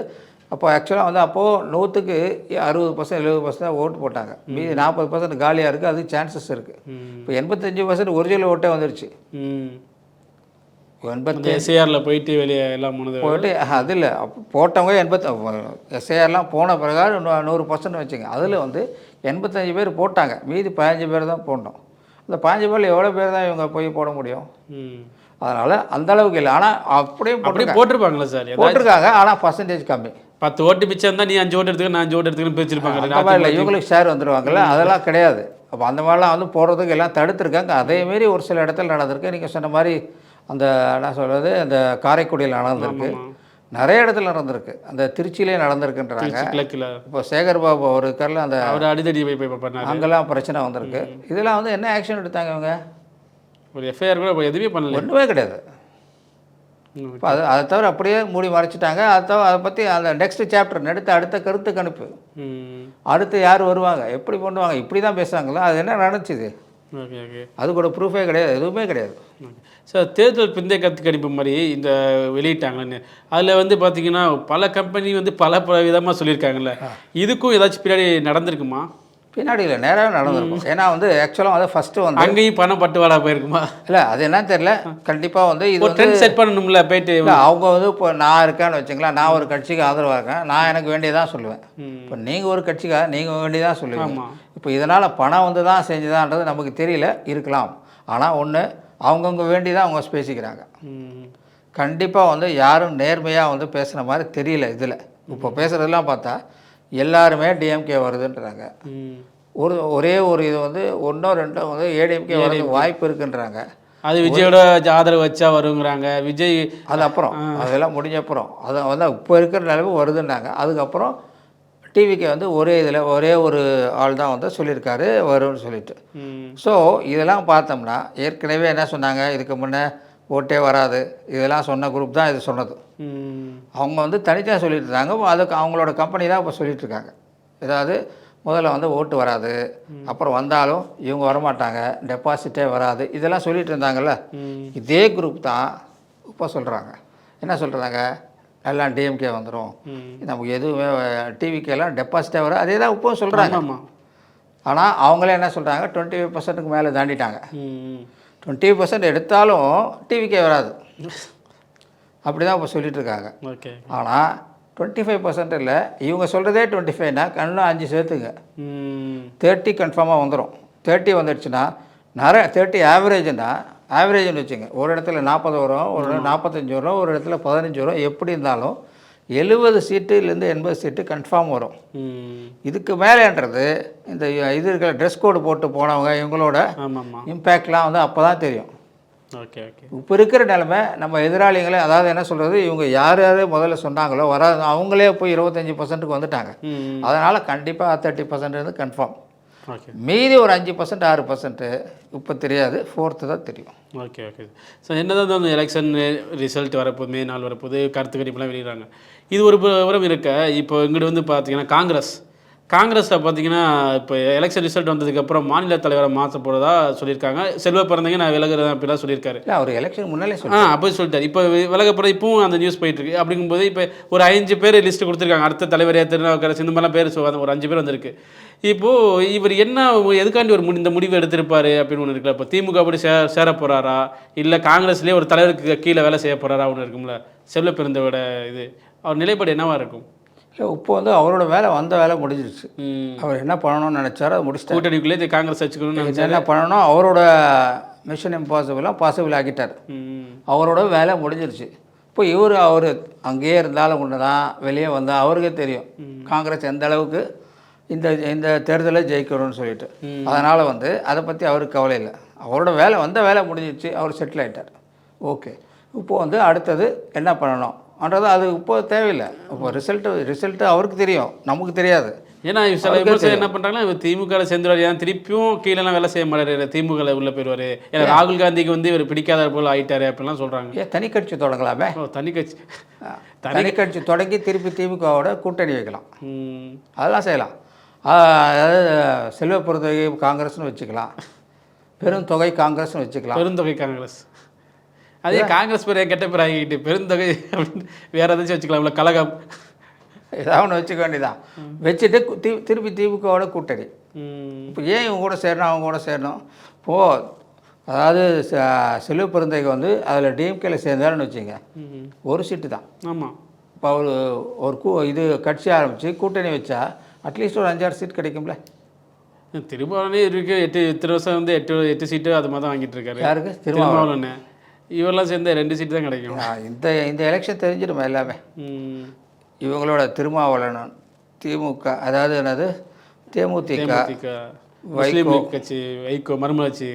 C: அப்போ ஆக்சுவலாக வந்து அப்போது 100க்கு 60% 70% ஓட்டு போட்டாங்க. மீதி 40% காலியாக இருக்குது, அது சான்சஸ் இருக்குது. இப்போ 85% ஒரிஜினல் ஓட்டே வந்துருச்சு.
B: 80 எஸ்ஏஆரில் போயிட்டு வெளியே எல்லாம்
C: போயிட்டு அது இல்லை, அப்போ போட்டவங்க எஸ்ஏஆர்லாம் போன பிரகாரம் 100% வச்சுங்க. அதில் வந்து 85 பேர் போட்டாங்க, மீதி 15 பேர் தான் போட்டோம். அந்த 15 பேரில் எவ்வளோ பேர் தான் இவங்க போய் போட முடியும்? அதனால் அந்தளவுக்கு இல்லை. ஆனால் அப்படியே
B: போட்டிருப்பாங்களா சார்?
C: போட்டிருக்காங்க, ஆனால் பர்சன்டேஜ் கம்மி.
B: 10 ஓட்டு மிச்சம் இருந்தால் நீ 5 ஓட்டு எடுத்துக்க, நான் 5 ஓட்டு எடுத்துக்கன்னு பிரிச்சிருப்பாங்க.
C: இல்லை, இவங்களுக்கு ஷேர் வந்துடுவாங்கல்ல, அதெல்லாம் கிடையாது. அப்போ அந்த மாதிரிலாம் வந்து போடுறதுக்கு எல்லாம் தடுத்துருக்காங்க. அதேமாரி ஒரு சில இடத்துல நடந்திருக்கு. நீங்கள் சொன்ன மாதிரி அந்த என்ன சொல்கிறது, அந்த காரைக்குடியில் நடந்திருக்கு, நிறைய இடத்துல நடந்திருக்கு, அந்த திருச்சியிலே நடந்திருக்குன்றாங்க. இப்போ சேகர்பாபு ஒரு இருக்கார்ல, அந்த
B: அடிதடி
C: அங்கெல்லாம் பிரச்சனை வந்திருக்கு. இதெல்லாம் வந்து என்ன ஆக்ஷன் எடுத்தாங்க இவங்க?
B: ஒரு எஃப்ஐஆர் கூட எதுவுமே பண்ணல,
C: ஒன்றுமே கிடையாது. இப்போ அதை தவிர அப்படியே மூடி மறைச்சிட்டாங்க. அதை பற்றி அந்த நெக்ஸ்ட் சாப்டர் அடுத்த கருத்து கணிப்பு, அடுத்து யார் வருவாங்க, எப்படி பண்ணுவாங்க, இப்படி தான் பேசுகிறாங்களா, அது என்ன நடந்துச்சு?
B: ஓகே ஓகே,
C: அது கூட ப்ரூஃபே கிடையாது, எதுவுமே கிடையாது.
B: சார், தேர்தல் பிந்தைய கருத்து கணிப்பு மாதிரி இந்த வெளியிட்டாங்கன்னு அதில் வந்து பார்த்தீங்கன்னா பல கம்பெனி வந்து பல விதமாக சொல்லியிருக்காங்கல்ல, இதுக்கும் ஏதாச்சும் பின்னாடி நடந்திருக்குமா?
C: பின்னாடி இல்லை, நேராக நடந்திருக்கும். ஏன்னா வந்து ஆக்சுவலாக வந்து ஃபஸ்ட்டு வந்து
B: அங்கேயும் பணம் பட்டுவாடா போயிருக்குமா? இல்லை,
C: அது என்னன்னு தெரியல. கண்டிப்பாக வந்து இது
B: ட்ரெண்ட் செட் பண்ணணும்ல போயிட்டு.
C: அவங்க வந்து இப்போ நான் இருக்கேன்னு வச்சுங்களேன், நான் ஒரு கட்சிக்கு ஆதரவாக இருக்கேன், நான் எனக்கு வேண்டியதான் சொல்லுவேன். இப்போ நீங்கள் ஒரு கட்சிக்காக நீங்கள் வேண்டியதான் சொல்லுவீங்க. இப்போ இதனால் பணம் வந்து தான் செஞ்சுதான்றது நமக்கு தெரியல, இருக்கலாம். ஆனால் ஒன்று, அவங்கவுங்க வேண்டி தான் அவங்க பேசிக்கிறாங்க. கண்டிப்பாக வந்து யாரும் நேர்மையாக வந்து பேசுகிற மாதிரி தெரியல. இதில் இப்போ பேசுகிறதெல்லாம் பார்த்தா எல்லாருமே டிஎம்கே வருதுன்றாங்க. ஒரே ஒரு இது வந்து 1 or 2 வந்து ஏடிஎம்கே வரதுக்கு வாய்ப்பு இருக்குன்றாங்க.
B: அது விஜயோட ஆதரவு வச்சா வருங்கிறாங்க. விஜய்
C: அது அப்புறம் அதெல்லாம் முடிஞ்சப்புறம் அதை வந்து இப்போ இருக்கிற நிலைமை வருதுன்னாங்க. அதுக்கப்புறம் டிவிக்கு வந்து ஒரே ஒரு ஆள் தான் வந்து சொல்லியிருக்காரு வரும்னு சொல்லிட்டு. ஸோ இதெல்லாம் பார்த்தோம்னா ஏற்கனவே என்ன சொன்னாங்க, இதுக்கு முன்னே ஓட்டே வராது இதெல்லாம் சொன்ன குரூப் தான் இது சொன்னது. அவங்க வந்து தனித்தனியாக சொல்லிட்டு இருந்தாங்க. அதுக்கு அவங்களோட கம்பெனி தான் இப்போ சொல்லிகிட்ருக்காங்க. ஏதாவது முதல்ல வந்து ஓட்டு வராது, அப்புறம் வந்தாலும் இவங்க வரமாட்டாங்க, டெபாசிட்டே வராது, இதெல்லாம் சொல்லிட்டு இருந்தாங்கல்ல. இதே குரூப் தான் இப்போ சொல்கிறாங்க. என்ன சொல்கிறாங்க, எல்லாம் டிஎம்கே வந்துடும், நமக்கு எதுவுமே டிவிக்கெல்லாம் டெபாசிட்டே வரும், அதே தான் இப்போ சொல்கிறாங்க. ஆனால் அவங்களே என்ன சொல்கிறாங்க, 25% மேலே தாண்டிட்டாங்க. 20% எடுத்தாலும் டிவிக்கே வராது, அப்படி தான் இப்போ சொல்லிகிட்ருக்காங்க. ஆனால் 25% இல்லை, இவங்க சொல்கிறதே 25னா கண்ணில் 5 சேர்த்துங்க, 30 கன்ஃபார்மாக வந்துடும். 30 வந்துடுச்சுன்னா 30 ஆவரேஜ்னு வச்சுங்க. ஒரு இடத்துல 40 வரும், ஒரு இடத்துல 45 வரும், ஒரு இடத்துல 15 வரும். எப்படி இருந்தாலும் 70 சீட்டுலேருந்து 80 சீட்டு கன்ஃபார்ம் வரும். இதுக்கு மேலேன்றது இந்த இது இருக்கிற ட்ரெஸ் கோடு போட்டு போனவங்க இவங்களோட இம்பேக்ட்லாம் வந்து அப்போ தான் தெரியும்.
B: Okay okay.
C: இப்போ இருக்கிற நிலைமை நம்ம எதிராளிகளை, அதாவது என்ன சொல்கிறது, இவங்க யார் யார் முதல்ல சொன்னாங்களோ வராது, அவங்களே போய் 25%க்கு வந்துட்டாங்க. அதனால் கண்டிப்பாக 30% கன்ஃபார்ம்.
B: ஓகே.
C: மீதி ஒரு 5% 6% இப்போ தெரியாது, 4th தான் தெரியும்.
B: Okay okay. ஸோ என்னதான் அந்த எலெக்ஷன் ரிசல்ட் வரப்போகுது, மே 4 வரப்போகுது, கருத்து கணிப்புலாம் வெளியிடுறாங்க. இது ஒரு புறம் இருக்க, இப்போ இங்கிட்டு வந்து பார்த்தீங்கன்னா காங்கிரஸில் பார்த்தீங்கன்னா இப்போ எலெக்ஷன் ரிசல்ட் வந்ததுக்கப்புறம் மாநில தலைவரை மாற்ற போகிறதா சொல்லியிருக்காங்க. செல்வ பிறந்தங்க நான் விலகுறேன் அப்படிலாம் சொல்லியிருக்காரு.
C: இல்லை, அவர் எலெக்ஷன் முன்னாலே
B: அப்போ சொல்லிட்டார். இப்போ விலக போகிற இப்பவும் அந்த நியூஸ் போயிட்டுருக்கு. அப்படிங்கும்போது இப்போ ஒரு 5 பேர் லிஸ்ட்டு கொடுத்துருக்காங்க. அடுத்த தலைவரே திருநாவுக்கரசு இந்த மாதிரிலாம் பேர் ஒரு 5 பேர் வந்திருக்கு. இப்போது இவர் என்ன எதுக்காண்டி இந்த முடிவு எடுத்திருப்பார் அப்படின்னு ஒன்று இருக்குல்ல. இப்போ திமுக அப்படி சேர போகிறாரா, இல்லை காங்கிரஸ்லேயே ஒரு தலைவருக்கு கீழே வேலை செய்ய போகிறாரா ஒன்று இருக்கும்ல. செல்வ பிறந்தவோட இது அவர் நிலைப்பாடு என்னவா இருக்கும்?
C: இல்லை, இப்போ வந்து அவரோட வந்த வேலை முடிஞ்சிருச்சு. அவர் என்ன பண்ணணும்னு நினச்சாரோ அதை முடிச்சுட்டு
B: கூட்டணிக்குள்ளே காங்கிரஸ் வச்சுக்கணும்னு
C: என்ன பண்ணணும், அவரோட மிஷன் இம்பாசிபிளாக பாசிபிள் ஆக்கிட்டார். அவரோட வேலை முடிஞ்சிருச்சு. இப்போ அவர் அங்கேயே இருந்தாலும் ஒன்று தான், வெளியே வந்தால் அவருக்கே தெரியும் காங்கிரஸ் எந்த அளவுக்கு இந்த தேர்தலை ஜெயிக்கணும்னு சொல்லிட்டு. அதனால் வந்து அதை பற்றி அவருக்கு கவலை இல்லை. அவரோட வந்த வேலை முடிஞ்சிருச்சு, அவர் செட்டில் ஆகிட்டார். ஓகே, இப்போது வந்து அடுத்தது என்ன பண்ணணும் அன்றது அது இப்போ தேவையில்லை. இப்போ ரிசல்ட்டு அவருக்கு தெரியும், நமக்கு தெரியாது.
B: ஏன்னா சில விமர்சனம் என்ன பண்ணுறாங்கன்னா, இவர் திமுகவில் சேர்ந்துருவார், ஏன் திருப்பியும் கீழெல்லாம் வேலை செய்ய மாட்டார், திமுகவில் உள்ளே போயிடுவார், ஏன்னா ராகுல் காந்திக்கு வந்து இவர் பிடிக்காத போல் ஆகிட்டார் அப்படிலாம் சொல்கிறாங்க.
C: ஏன் தனி கட்சி தொடங்கலாமே?
B: தனி
C: கட்சி தொடங்கி திருப்பி திமுகவோட கூட்டணி வைக்கலாம், அதெல்லாம் செய்யலாம். அதாவது செல்வ பொறுத்தவரை காங்கிரஸ்னு வச்சுக்கலாம், பெருந்தொகை காங்கிரஸ்னு வச்சுக்கலாம்.
B: பெருந்தொகை காங்கிரஸ், அதே காங்கிரஸ் பேர் கெட்ட பேர் ஆகிட்டு பெருந்தொகை அப்படின்னு வேறு ஏதாச்சும் வச்சுக்கலாம்ல, கழகம்
C: ஏதாவது ஒன்று வச்சுக்க வேண்டியதான். வச்சுட்டு திருப்பி திமுகவோட கூட்டணி. இப்போ ஏன் இவங்க கூட சேரணும், அவங்க கூட சேரணும்? இப்போது அதாவது செல்வ பெருந்தகைக்கு வந்து அதில் டிஎம்கேல சேர்ந்தாருன்னு வச்சுங்க, ஒரு சீட்டு தான்.
B: ஆமாம்.
C: இப்போ அவர் இது கட்சி ஆரம்பித்து கூட்டணி வச்சா அட்லீஸ்ட் ஒரு 5-6 சீட் கிடைக்கும்ல.
B: திருமாவளவனே இருக்கு, இத்தனை வருஷம் வந்து 8 சீட்டு அது மாதிரி தான் வாங்கிட்டு இருக்காரு.
C: யாருக்கு?
B: திருமாவளவன். இவரெல்லாம் சேர்ந்து 2 சீட்டு தான் கிடைக்கும்.
C: இந்த எலெக்ஷன் தெரிஞ்சிடும் எல்லாமே. இவங்களோட திருமாவளவன், திமுக, அதாவது என்னது தேமுதிக,
B: முஸ்லீம் கட்சி, வைகோ மறுமலர்ச்சி,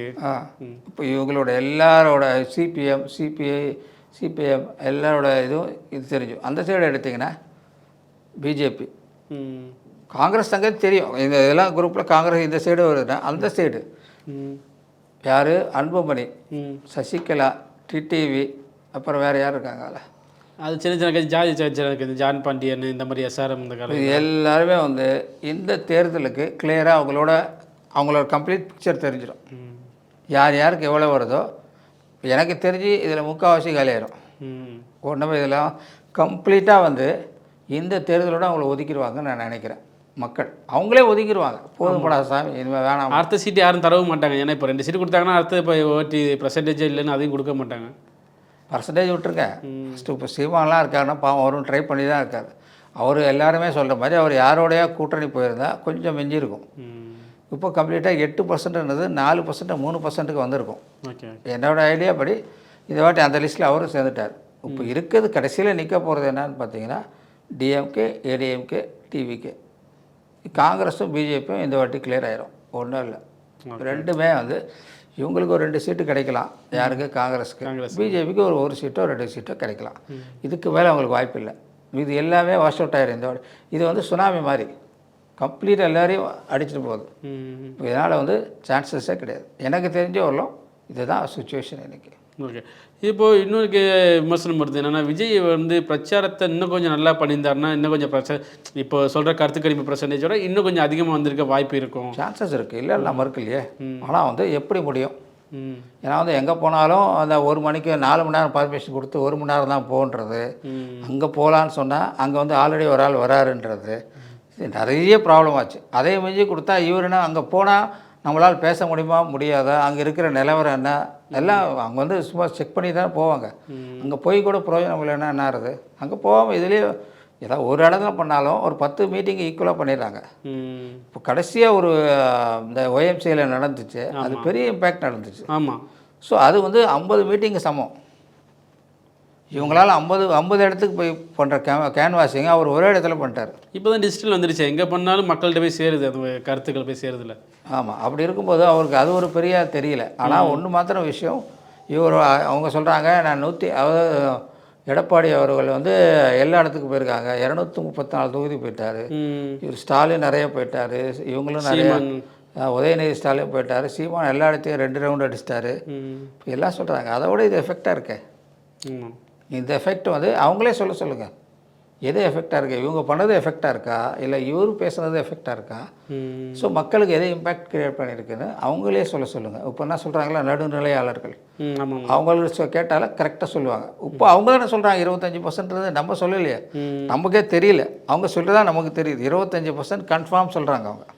C: இப்போ இவங்களோட எல்லாரோட சிபிஎம் எல்லாரோட இதுவும் இது தெரிஞ்சும். அந்த சைடு எடுத்திங்கன்னா பிஜேபி, காங்கிரஸ் தங்க தெரியும். இதெல்லாம் குரூப்பில் காங்கிரஸ் இந்த சைடு வருதுன்னா அந்த சைடு யார்? அன்புமணி, சசிகலா, டிடிவி, அப்புறம் வேறு யார் இருக்காங்க?
B: அது சின்ன சின்ன கட்சி, ஜாதி இருக்குது, ஜான் பாண்டியன், இந்த மாதிரி எஸ்ஆர்எம், இந்த காலம்
C: எல்லாருமே வந்து இந்த தேர்தலுக்கு கிளியராக அவங்களோட கம்ப்ளீட் பிக்சர் தெரிஞ்சிடும். யார் யாருக்கு எவ்வளோ வருதோ. எனக்கு தெரிஞ்சு இதில் முக்கால்வாசி காலியாயிரும். ஒன்றுமே இதெல்லாம் கம்ப்ளீட்டாக வந்து இந்த தேர்தலோடு அவங்கள ஒதுக்கிடுவாங்கன்னு நான் நினைக்கிறேன். மக்கள் அவங்களே ஒதுக்கிடுவாங்க, போதும்படா சாமி இனிமேல் வேணாம்.
B: அடுத்த சீட்டு யாரும் தரவும் மாட்டாங்க. ஏன்னா இப்போ 2 சீட்டு கொடுத்தாங்கன்னா அடுத்து இப்போ ஓட்டி பர்சன்டேஜ் இல்லைன்னு அதையும் கொடுக்க மாட்டாங்க.
C: பர்சன்டேஜ் விட்டுருங்க. ஃபஸ்ட்டு இப்போ சீமானெலாம் இருக்காருன்னா பாவம், அவரும் ட்ரை பண்ணி தான் இருக்கார். அவர் எல்லாருமே சொல்கிற மாதிரி அவர் யாரோடைய கூட்டணி போயிருந்தால் கொஞ்சம் மிஞ்சிருக்கும். இப்போ கம்ப்ளீட்டாக 8%ன்றது 4%, 3%க்கு வந்திருக்கும். என்னோடய ஐடியா படி இந்த வாட்டி அந்த லிஸ்ட்டில் அவரும் சேர்ந்துட்டார். இப்போ இருக்கிறது கடைசியில் நிற்க போகிறது என்னன்னு பார்த்தீங்கன்னா டிஎம்கே, ஏடிஎம்கே, டிவிகே. காங்கிரஸும் பிஜேபியும் இந்த வாட்டி கிளியர் ஆயிரும். ஒன்றும் இல்லை, ரெண்டுமே வந்து இவங்களுக்கு ஒரு 2 சீட்டு கிடைக்கலாம். யாருக்கு? காங்கிரஸுக்கு. பிஜேபிக்கு ஒரு சீட்டோ 2 சீட்டோ கிடைக்கலாம். இதுக்கு மேலே அவங்களுக்கு வாய்ப்பு இல்லை. இது எல்லாமே வாஷ் அவுட் ஆயிரும். இந்த வாட்டி இது வந்து சுனாமி மாதிரி கம்ப்ளீட்டாக எல்லாரையும் அடிச்சுட்டு போகுது. இதனால் வந்து சான்சஸே கிடையாது. எனக்கு தெரிஞ்ச வரலாம் இதுதான் சுச்சுவேஷன் எனக்கு.
B: ஓகே. இப்போது இன்னொரு விமர்சனம் வருது என்னென்னா, விஜய் வந்து பிரச்சாரத்தை இன்னும் கொஞ்சம் நல்லா பண்ணியிருந்தாருன்னா இன்னும் கொஞ்சம் இப்போ சொல்கிற கருத்து கணிப்பு பர்சன்டேஜோட இன்னும் கொஞ்சம் அதிகமாக வந்திருக்க வாய்ப்பு இருக்கும்.
C: சான்சஸ் இருக்குது, இல்லை நம்ம இருக்கு இல்லையே. ஆனால் வந்து எப்படி முடியும்? ஏன்னா வந்து எங்கே போனாலும் அந்த 1 மணிக்கு 4 மணி நேரம் பர்மிஷன் கொடுத்து 1 மணி நேரம் தான் போன்றது. அங்கே போகலான்னு சொன்னால் அங்கே வந்து ஆல்ரெடி ஒரு ஆள் வராருன்றது நிறைய ப்ராப்ளம் ஆச்சு. அதே மிஞ்சி கொடுத்தா இவருன்னா அங்கே போனால் நம்மளால் பேச முடியுமா முடியாதா, அங்கே இருக்கிற நிலவரம் என்ன எல்லாம் அங்கே வந்து சும்மா செக் பண்ணி தான் போவாங்க. அங்கே போய் கூட பிரயோஜனம் இல்லைன்னா என்ன ஆகுது? அங்கே போகாமல் இதுலேயே ஏதாவது ஒரு இடத்துல பண்ணாலும் ஒரு 10 மீட்டிங் ஈக்குவலாக பண்ணிடுறாங்க. இப்போ கடைசியாக ஒரு இந்த ஒய்எம்சியில் நடந்துச்சு, அது பெரிய இம்பேக்ட் நடந்துச்சு.
B: ஆமாம்.
C: ஸோ அது வந்து 50 மீட்டிங்கு சமம். இவங்களால் 50 இடத்துக்கு போய் பண்ணுற கேன்வாசிங்க அவர் ஒரே இடத்துல பண்ணிட்டார்.
B: இப்போ தான் டிஜிட்டல் வந்துருச்சு, எங்கே பண்ணாலும் மக்கள்கிட்ட போய் சேருது, அந்த கருத்துக்கள் போய் சேருதில்ல.
C: ஆமாம், அப்படி இருக்கும்போது அவருக்கு அது ஒரு பெரிய தெரியல. ஆனால் ஒன்று மாத்திரம் விஷயம், இவர் அவங்க சொல்கிறாங்க நான் அதாவது எடப்பாடி அவர்கள் வந்து எல்லா இடத்துக்கும் போயிருக்காங்க, 234 தொகுதி போயிட்டார். இவர் ஸ்டாலின் நிறைய போயிட்டார், இவங்களும் நிறைய, உதயநிதி ஸ்டாலின் போயிட்டார், சீமான் எல்லா இடத்தையும் 2 ரவுண்டு அடிச்சிட்டாரு எல்லாம் சொல்கிறாங்க. அதை விட இது எஃபெக்டாக இருக்கே. இந்த எஃபெக்ட் வந்து அவங்களே சொல்லுங்கள், எது எஃபெக்டாக இருக்குது, இவங்க பண்ணது எஃபெக்டாக இருக்கா இல்லை இவர் பேசுனது எஃபெக்டாக இருக்கா? ஸோ மக்களுக்கு எது இம்பேக்ட் க்ரியேட் பண்ணியிருக்குன்னு அவங்களே சொல்லுங்கள். இப்போ என்ன சொல்கிறாங்களா, நடுநிலையாளர்கள் அவங்களுக்கு கேட்டாலும் கரெக்டாக சொல்லுவாங்க. இப்போ அவங்க தானே சொல்கிறாங்க 25%, நம்ம சொல்லலையே, நமக்கே தெரியல, அவங்க சொல்லிதான் நமக்கு தெரியுது. 25% கன்ஃபார்ம் சொல்கிறாங்க அவங்க.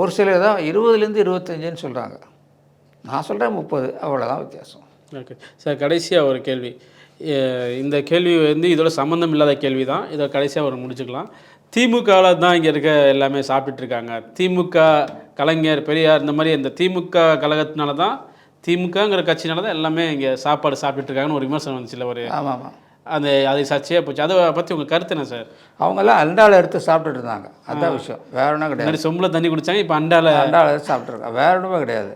C: ஒரு சிலர் தான் 20லேருந்து 25ன்னு சொல்கிறாங்க, நான் சொல்கிறேன் 30, அவ்வளோதான் வித்தியாசம்.
B: ஓகே சார், கடைசியாக ஒரு கேள்வி. இந்த கேள்வி வந்து இதோட சம்மந்தம் இல்லாத கேள்வி தான், இதை கடைசியாக ஒரு முடிச்சுக்கலாம். திமுகவில் தான் இங்கே இருக்க எல்லாமே சாப்பிட்டுட்ருக்காங்க. திமுக, கலைஞர், பெரியார், இந்த மாதிரி இந்த திமுக கழகத்தினால தான், திமுகங்கிற கட்சினால தான் எல்லாமே இங்கே சாப்பாடு சாப்பிட்டுருக்காங்கன்னு ஒரு விமர்சனம் வந்துச்சுல்ல, ஒரு
C: ஆமாம்
B: அது சர்ச்சையாக போச்சு. அதை பற்றி உங்கள் கருத்து என்ன சார்?
C: அவங்கெல்லாம் அண்டாவில் எடுத்து சாப்பிட்டுட்டு இருந்தாங்க, அதுதான் விஷயம், வேற ஒன்றும் கிடையாது.
B: சொம்பில் தண்ணி குடித்தாங்க, இப்போ அண்டாவில்
C: எடுத்து சாப்பிட்ருக்காங்க, வேற ஒன்றுமே கிடையாது.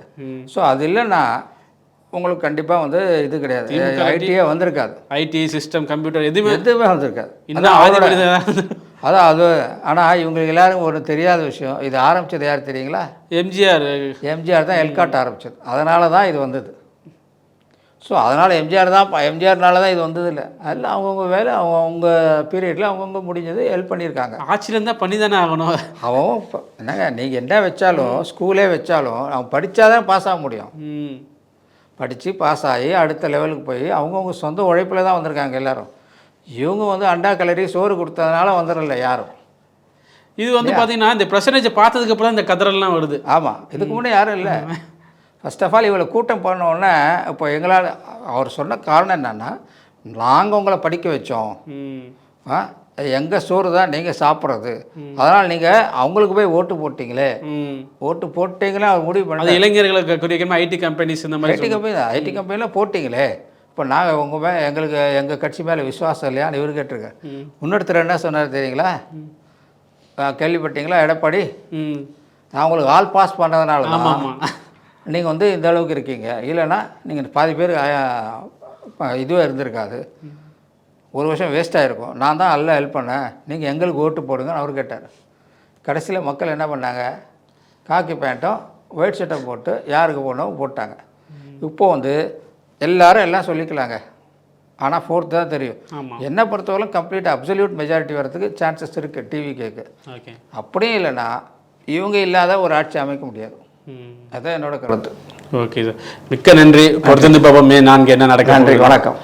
C: ஸோ அது இல்லைன்னா உங்களுக்கு கண்டிப்பாக வந்து இது கிடையாது, ஐடியே வந்திருக்காது, ஐடி சிஸ்டம் கம்ப்யூட்டர் எதுவுமே வந்திருக்காது. அதான் அது. ஆனால் இவங்களுக்கு எல்லாருக்கும் ஒரு தெரியாத விஷயம், இது ஆரம்பித்தது யார் தெரியுங்களா? எம்ஜிஆர் தான் எல்காட் ஆரம்பித்தது, அதனால தான் இது வந்தது. ஸோ அதனால் எம்ஜிஆர்னால தான் இது வந்தது இல்லை, அதில் அவங்கவுங்க வேலை அவங்கவுங்க பீரியடில் அவங்கவுங்க முடிஞ்சது ஹெல்ப் பண்ணியிருக்காங்க.
B: ஆட்சியில் தான் பண்ணி தானே ஆகணும்.
C: அவன் என்னங்க, நீங்கள் என்ன வச்சாலும் ஸ்கூலே வச்சாலும் அவன் படித்தா தான் பாஸ் ஆக முடியும். படித்து பாஸ் ஆகி அடுத்த லெவலுக்கு போய் அவங்கவுங்க சொந்த உழைப்பில் தான் வந்திருக்காங்க எல்லோரும். இவங்க வந்து அண்டா கலரி சோறு கொடுத்ததுனால வந்துடல யாரும்.
B: இது வந்து பார்த்தீங்கன்னா இந்த பர்சன்டேஜை பார்த்ததுக்கப்புறம் இந்த கதறல்லாம் வருது.
C: ஆமாம், இதுக்கு முன்னே யாரும் இல்லை. ஃபர்ஸ்ட் ஆஃப் ஆல் இவ்வளோ கூட்டம் பண்ணோடனே இப்போ எங்களால் அவர் சொன்ன காரணம் என்னென்னா, நாங்கள் உங்களை படிக்க வச்சோம், எங்கள் சோறு தான் நீங்கள் சாப்பிட்றது, அதனால் நீங்கள் அவங்களுக்கு போய் ஓட்டு போட்டிங்களே, ஓட்டு போட்டிங்களே அவர் முடிவு பண்ணி
B: இளைஞர்களுக்கு குறிக்கமாக ஐடி கம்பெனிஸ் இந்த மாதிரி
C: ஐடி கம்பெனியில் போட்டிங்களே, இப்போ நாங்கள் உங்கள் மேலே எங்கள் கட்சி மேலே விசுவாசம் இல்லையான்னு இவர் கேட்டிருக்கேன். இன்னொருத்தர் என்ன சொன்னார் தெரியுங்களா, கேள்விப்பட்டீங்களா, எடப்பாடி நான் உங்களுக்கு ஆல் பாஸ் பண்ணுறதுனால தான் நீங்கள் வந்து இந்த அளவுக்கு இருக்கீங்க, இல்லைன்னா நீங்கள் பாதி பேர் இதுவே இருந்திருக்காது, ஒரு வருஷம் வேஸ்ட்டாக இருக்கும், நான் தான் எல்லாம் ஹெல்ப் பண்ணேன், நீங்கள் எங்களுக்கு ஓட்டு போடுங்கன்னு அவர் கேட்டார். கடைசியில் மக்கள் என்ன பண்ணாங்க, காக்கி பேண்ட்டும் ஒயிட் ஷர்ட்டை போட்டு யாருக்கு போடணும் போட்டாங்க. இப்போது வந்து எல்லாம் சொல்லிக்கலாங்க, ஆனால் 4th தான் தெரியும். என்னை பொறுத்தவரைக்கும் கம்ப்ளீட் அப்சல்யூட் மெஜாரிட்டி வரதுக்கு சான்சஸ் இருக்குது டிவிகேக்கு. அப்படியும் இல்லைன்னா இவங்க இல்லாத ஒரு ஆட்சி அமைக்க முடியாது. அதுதான் என்னோட கருத்து.
B: ஓகே சார், மிக்க நன்றி. பொறுத்திருந்து பார்ப்போம் மே 4 என்ன நடக்கும்.
C: நன்றி, வணக்கம்.